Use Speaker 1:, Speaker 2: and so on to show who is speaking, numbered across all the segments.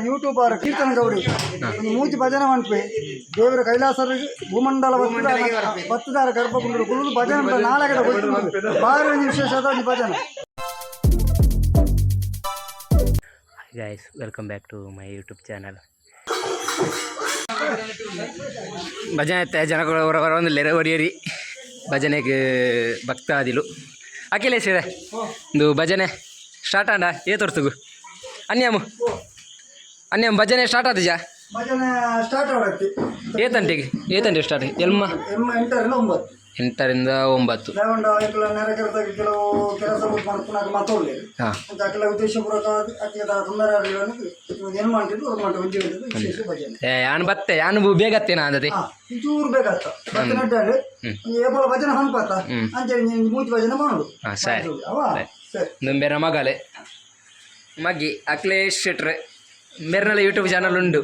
Speaker 1: YouTuber ಕೀರ್ತನ ಗೌಡಿ ಮೂಜಿ ಭಜನೆ ಮನ್ಪೆ ದೇವರ ಕೈಲಾಸ ಭೂಮಂಡಲ ಬತ್ತದಾರ ಗರ್ಭಗುಂಡು ಕುಳಿದು ಭಜನೆ ನಾಲ್ಕದ ಭಾರಿ ಒಂದು ವಿಶೇಷದ ಭಜನೆ.
Speaker 2: Guys, welcome back to my YouTube channel. ಭಜನೆ ಐತೆ ಜನಗಳು ಒಂದು ಲೆರೆ ಹೊಡಿಯರಿ ಭಜನೆಗೆ ಭಕ್ತ ಆದಿಲು ಅಖಿಲೇಶ್ ಒಂದು ಭಜನೆ ಸ್ಟಾರ್ಟ್ ಆಂಡ ತೋರ್ಸುಗು ಅನ್ಯಾಮು ಭಜನೆ ಸ್ಟಾರ್ಟ್ ಆದ
Speaker 1: ಭಜನೆ ಸ್ಟಾರ್ಟ್ ಆಗುತ್ತೆ
Speaker 2: ಏತಂಟೆ ಸ್ಟಾರ್ಟ್ 8ರಿಂದ 9
Speaker 1: ಕೆಲವು ಕೆಲಸ ಮಾತಾಡಲಿ ಕೆಲವು ಉದ್ದೇಶಪೂರ್ವಕ ಏನು ಮಾಡ್ತಿದ್ದು
Speaker 2: ಯಾನು ಬತ್ತೆ ಯಾನು ಬೇಗತ್ತೇನ ಅಂದತಿ
Speaker 1: ಚೂರು ಬೇಕತ್ತ ನಡ್ಡಾಡಿ ಏಪಲ ಭಜನೆ ಹಂಪತ್ತ ಅಂಚೆ ಮೂತಿ ಭಜನೆ ಮಾಡೋದು.
Speaker 2: ಸರಿ ಬೇರೆ ಮಗಲೆ ಮಗ್ಗಿ ಅಖಿಲೇಶ್ ಶೆಟ್ರೆ ಬೇರೆನೆಲ್ಲ ಯೂಟ್ಯೂಬ್ ಚಾನಲ್ ಉಂಡು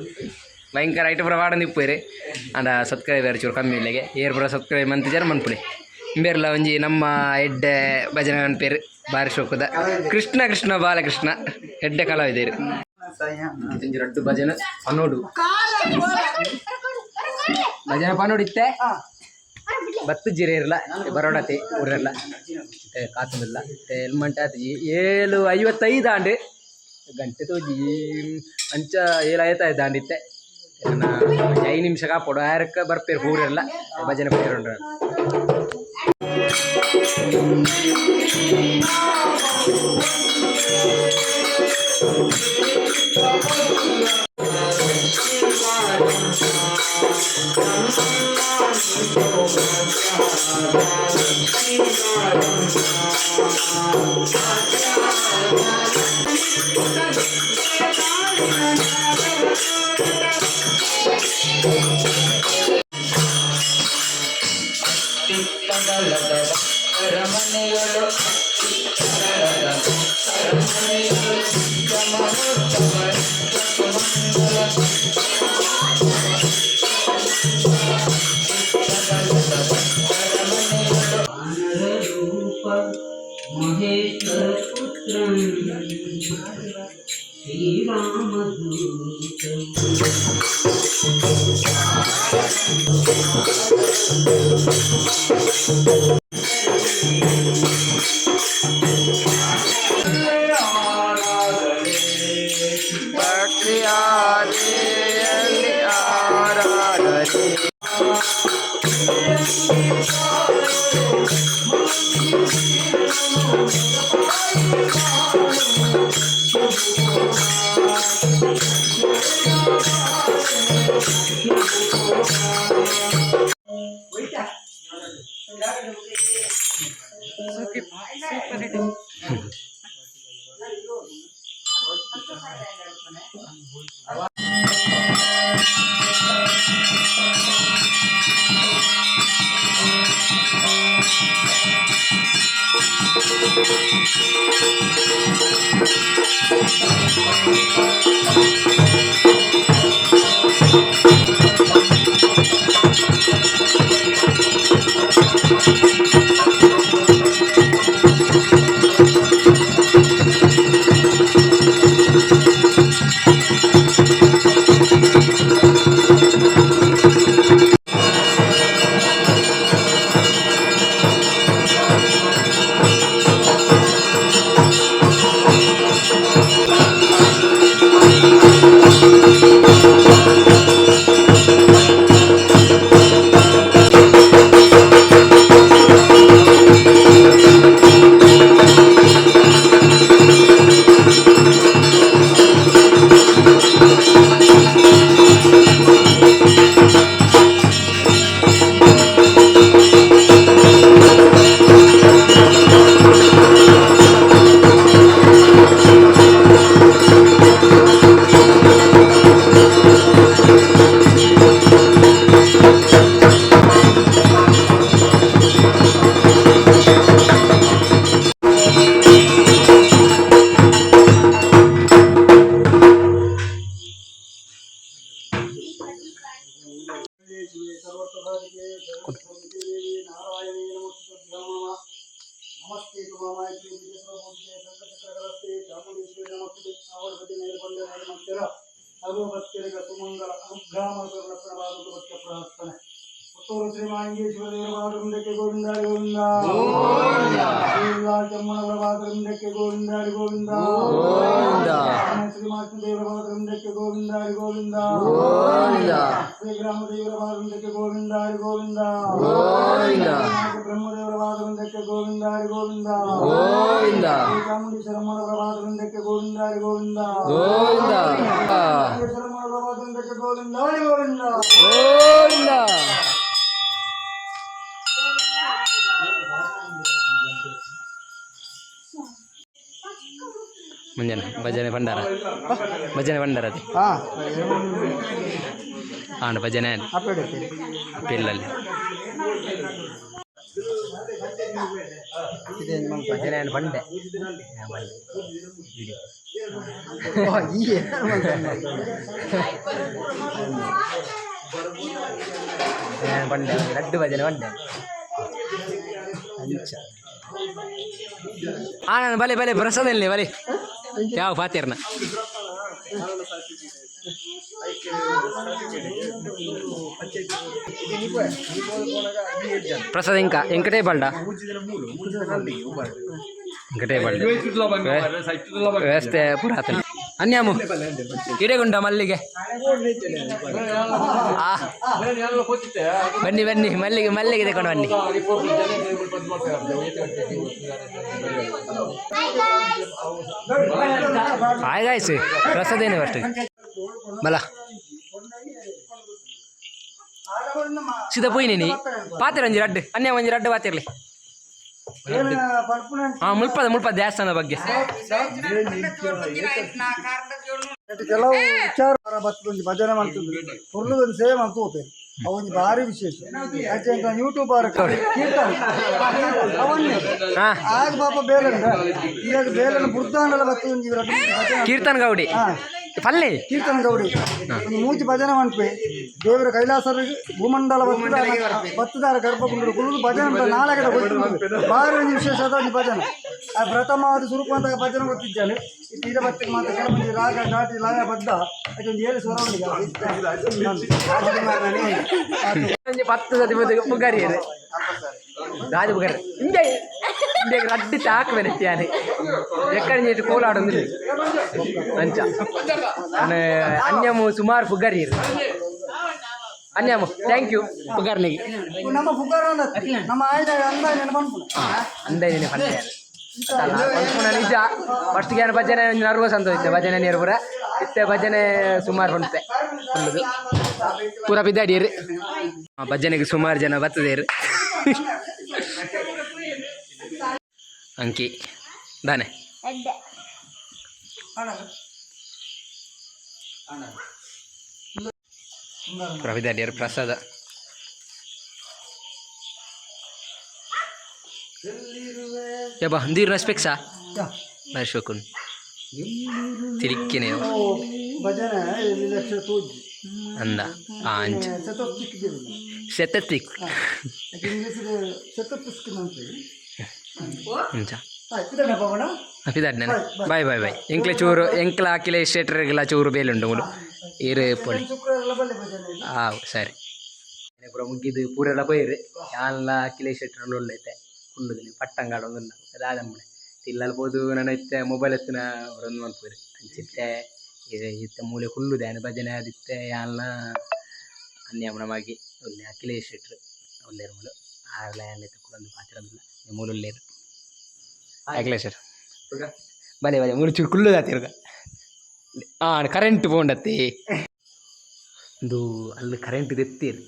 Speaker 2: ಭಯಂಕರ ಐಟು ಪುರ ವಾಡ ನಿಪ್ಪೇರಿ ಅಂಡ ಸಬ್ಸ್ಕ್ರೈಬರ್ ಚೂರು ಕಮ್ಮಿ ಇಲ್ಲಿಗೆ ಪುರ ಸಬ್ಸ್ಕ್ರೈಬ್ ಮಂತ್ ಜನ ಮನ್ಪುಡಿ ಬೇರೆಲ್ಲ ಒಂಜಿ ನಮ್ಮ ಎಡ್ಡೆ ಭಜನೆ ಅನ್ಪೇರು ಭಾರಿ ಶೋಕದ ಕೃಷ್ಣ ಬಾಲಕೃಷ್ಣ ಎಡ್ಡೆ ಕಲಾವಿದೇರು ರಡ್ಡು ಭಜನೆ ಪನ್ನೋಡು ಭಜನೆ ಪನ್ನೋಡಿತ್ತೆ ಬತ್ತು ಜಿರೆ ಇರಲ್ಲ ಬರೋಡತೆ ಊರೆಲ್ಲ ಕಾತುಮಿಲ್ಲ ಹೆಲ್ಮೆಂಟ್ ಆತಿ 7:55 ಆಂಡು ಗಂಟೆ ತೋಜಿ ಅಂಚ 7:55 ಆಂಡಿತ್ತೆ 5 ನಿಮಿಷ ಕಾಪೋಡು ಆಯರಕ್ಕೆ ಬರ್ಪೇರು ಊರೆಲ್ಲ ಭಜನೆ ಪೇರುಂಡ್ರ
Speaker 1: ಸರ್ವಭಕ್ತರಿಗೆ ಸುಮಂಗಲ ಅನುಗ್ರಾಮ ಪ್ರಾರ್ಥನೆ. ಪುತ್ತೂರು ಶ್ರೀಮಾಂಗೇಶ್ವರದೇವರ ಗೋವಿಂದ ಗೋವಿಂದ ಕೆಮ್ಮನವರ ಬಾದರಿಂದಕ್ಕೆ ಗೋವಿಂದ ಗೋವಿಂದ ಶ್ರೀಮಾಕೃದೇವರ ಬಾದರಿಂದಕ್ಕೆ ಗೋವಿಂದ ಗೋವಿಂದ ಶ್ರೀಗ್ರಾಮದೇವರ ಬಾದರಿಂದಕ್ಕೆ ಗೋವಿಂದ ಗೋವಿಂದ ಬ್ರಹ್ಮದೇವರ ಬಾದರಿಂದಕ್ಕೆ ಗೋವಿಂದ ಗೋವಿಂದ ಚಾಮುಂಡೇಶ್ವರಮ್ಮನವರ ಬಾದರಿಂದಕ್ಕೆ ಗೋವಿಂದ ಗೋವಿಂದ ಚಾಮುಂಡೇಶ್ವರಮ್ಮನವರ ಬಾದರಿಂದಕ್ಕೆ ಗೋವಿಂದ ಗೋವಿಂದ
Speaker 2: ಮುಂಜಾನೆ ಭಜನೆ ಭಂಡಾರ ಅದು ಹಾಂ ಭಜನೆ ಪಿಲ್ಲಲ್ಲಿ ಭಜನೆ ಬಂಡೆ ಬಂಡೆ ಲಡ್ಡು ಭಜನೆ ಬಂಡೆ ನಾನು ಬಲೆ ಬಲೆ ಪ್ರಸಾದಲ್ಲಿ ಬಲೆ ಯಾವ ಪಾತಿರ್ನ ಪ್ರಸಾದ್ ಇಂಕ ಎಂಕಟೇ ಬಲ್ಡ ಎಂಕಟೇ ಬಲ್ಡ ವ್ಯವಸ್ಥೆ ಪುರಾತನ ಅನ್ಯಾಮು ಗಿಡಗುಂಡ ಮಲ್ಲಿಗೆ ಬನ್ನಿ ಬನ್ನಿ ಮಲ್ಲಿಗೆ ತಗೊಂಡು ಬನ್ನಿ ಆಯ್ಗಾಯ್ಸು ಪ್ರಸಾದೇನು ಅಷ್ಟು ಬಲ ಸೀದಾ ಪೋಯ್ನಿ ಪಾತಿರ ಒಂಜಿ ರಡ್ಡು ಅನ್ಯ ಒಂಜಿ ರಡ್ಡು ಪಾತಿರ್ಲಿ ಮುಲ್ಪದ ದೇವಸ್ಥಾನದ ಬಗ್ಗೆ
Speaker 1: ಕೆಲವು ವಿಚಾರ ಬರ್ತದೆ ಭಜನೆ ಮಾಡ್ತಿದ್ರು ಒಂದು ಸೇವೆ ಮಾಡ್ತು ಹೋಗ್ತೇನೆ ಅವನ್ ಭಾರಿ ವಿಶೇಷ ಯಾಕೆ ಯೂಟ್ಯೂಬರ್ ಕೀರ್ತನ್ ಅವನ್ನೇ ಆಗ ಪಾಪ ಬೇಲಂಡ ಈಗ ಬೇಲನ ಬುದ್ಧಾಂಡಲ ಬರ್ತದೆ
Speaker 2: ಕೀರ್ತನ್ ಗೌಡಿ ಪಲ್ಲೆ
Speaker 1: ಕೀರ್ತನ ಗೌಡಿ ಒಂದು ಮೂಜಿ ಭಜನೆ ಮಾಡ್ಪೆ ದೇವರ ಕೈಲಾಸರ ಭೂಮಂಡಲ ಬತ್ತದಾರ ಗರ್ಭಗುಂಡು ಕುಳಿದು ಭಜನೆ ನಾಲ್ಕದ ಭಾರಿ ಒಂದು ವಿಶೇಷದ ಒಂದು ಭಜನೆ ಆ ಪ್ರಥಮವಾದ ಸುರುಕು ಅಂತ ಭಜನೆ ಗೊತ್ತಿದ್ದಾನೆ ತೀರ ಬತ್ತಿಗೆ ಮಾತ್ರ ಕೆಲವೊಂದು ರಾಗ ಘಾಟಿ ಲಯ ಬದ್ದ ಅದೊಂದು ಏಳು ಸ್ವರ
Speaker 2: ಪತ್ತು ಸತಿ ಪುಗಾರಿ ರಾಜ ಪುಗಾರಿ ಹಿಂಗೆ ರಡ್ಡಿ ತಾಕು ಬೆನೆಸ್ತಿಯಾನೆ ಎಕ್ಕಡೆ ಕೋಲಾಡೊಂದು ಅಂಚ ಅನ್ಯಮು ಸುಮಾರು ಪುಗಾರಿ ಅನ್ಯಮು ಥ್ಯಾಂಕ್ ಯು ಪುಗಾರ್ನಿಗೆ
Speaker 1: ನಮ್ಮ ಪುಗಾರ ನಮ್ಮ ಆಯ್ದ
Speaker 2: ಅಂದಾಜನೆ ಪಂಡೆ ನಿಜ ಫಸ್ಟ್ ಏನು ಭಜನೆ ನರ್ವಸ್ ಅಂತ ಇತ್ತೆ ಭಜನೆ ನೀರು ಪೂರ ಇತ್ತೆ ಭಜನೆ ಸುಮಾರು ಹೊಂಟೆ ಪೂರ ಬಿದ್ದಾಡಿರಿ ಭಜನೆಗೆ ಸುಮಾರು ಜನ ಬರ್ತದೇರು ಅಂಕಿ ದಾನೆ ಪೂರ ಬಿದ್ದಾಡಿಯರು ಪ್ರಸಾದ ಯಬ್ಬ ನೀರು ಸ್ಪೆಕ್ಸಾ ಶೋಕುನ್ ತಿರಿಕ್ಕಿನೇ ಅಂದ ಅಂಚ ಸೆತತ್ತಿಕ್ ಅಂಚ ಅಪಿದಾಡ್ನೆ ಬಾಯ್ ಬಾಯ್ ಬಾಯ್ ಎಂಕ್ಲೆ ಚೂರು ಎಂಕ್ಲ ಹಾಕಿಲೆ ಸ್ಟೇಟರ್ಗೆಲ್ಲ ಚೂರು ಬೇಲುಂಡು ಮೂರು ಏರು ಪೊಳಿ ಸರಿ ಪೂರ ಮುಗಿದು ಪೂರೆಲ್ಲ ಬೈರು ಎಲ್ಲ ಹಾಕಿಲೆ ಸ್ಟೇಟರ್ ಒಳ್ಳೈತೆ ಕುಂಡುದಿನಿ ಪಟ್ಟಂಗಾಡ ಒಂದು ಅದಾದಮ್ಮನೆ ತಿಲ್ಲಲ್ಲಿ ಹೋದು ನನ್ನ ಇತ್ತೆ ಮೊಬೈಲ್ ಎತ್ತಿನ ಒಂದು ಮನ್ಪೂರಿ ಅಂಚಿತ್ತೆ ಇತ್ತೆ ಮೂಲೆ ಕುಳ್ಳುದೆ ಭಜನೆ ಆದಿತ್ತೆ ಎಲ್ಲ ಅನ್ಯಾಮನವಾಗಿ ಒಳ್ಳೆ ಅಖಿಲೇಶ್ ಶೆಟ್ರು ಒಳ್ಳೆಯರು ಮೂಲು ಆರಲೆ ಎಲ್ಲ ತಗೊಂಡು ಪಾತಿರಲ್ಲ ಮೂಲಲ್ಲೇರು ಅಖಿಲೇಶ್ ಬಲೆ ಬಲೆ ಮೂರು ಚೂರು ಕುಳ್ಳುದಾತಿರುಗ ಕರೆಂಟ್ ಪೋಂಡತ್ತಿ ಇದು ಅಲ್ಲಿ ಕರೆಂಟ್ ಎತ್ತೀರಿ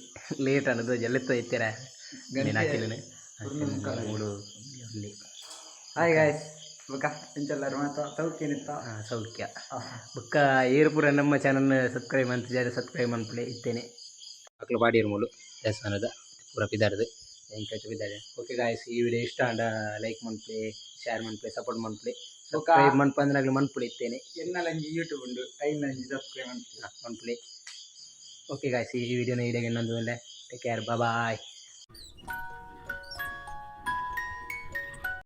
Speaker 2: ಲೇಟ್ ಅನ್ನೋದು ಜಲ್ಲೆತ್ತ ಎತ್ತೀರ ಹಾಕಿಲ್ಲ ಮೂರು
Speaker 1: ಹಾಯ್ ಗಾಯ್ಸ್ ಬೊಕ್ಕ ಎಂಚೆಲ್ಲರೂ ಮಾತ್ರ ಸೌಖ್ಯನಿತ್ತ
Speaker 2: ಸೌಖ್ಯ ಬೊಕ್ಕ ಏರು ಪೂರ ನಮ್ಮ ಚಾನಲ್ ಸಬ್ಸ್ಕ್ರೈಬ್ ಅಂತ ಸಬ್ಸ್ಕ್ರೈಬ್ ಮಾಡ್ಕೊಳ್ಳಿ ಇದ್ದೇನೆ ಮಕ್ಕಳು ಬಾಡಿಯರ್ ಮೂಲು ದೇವಸ್ಥಾನದ ಪೂರ ಬಿದ್ದಾಡ್ದು ಹೆಂಗೆ ಬಿದ್ದಾಡೆ ಓಕೆ ಗಾಯ್ಸ್ ಈ ವಿಡಿಯೋ ಇಷ್ಟ ಅಂಡ ಲೈಕ್ ಮಾಡ್ಕೊಳ್ಳಿ ಶೇರ್ ಮಾಡ್ಕೊಳ್ಳಿ ಸಪೋರ್ಟ್ ಮಾಡ್ಕೊಳ್ಳಿ ಸಬ್ಸ್ಕ್ರೈಬ್ ಮನ್ಪಂದ್ರೆ ಮನ್ಪುಳಿ ಇತ್ತೇನೆ
Speaker 1: ಎನ್ನಲಂಜಿ ಯೂಟ್ಯೂಬ್ ಉಂಡು ಐನಂಜಿ ಸಬ್ಸ್ಕ್ರೈಬ್
Speaker 2: ಮನ್ಪುಳಿ ಓಕೆ ಗಾಯ್ಸ್ ಈ ವಿಡಿಯೋನ ಇಡೀಗೆ ಇನ್ನೊಂದು ಟೇಕ್ ಕೇರ್ ಬಾಯ್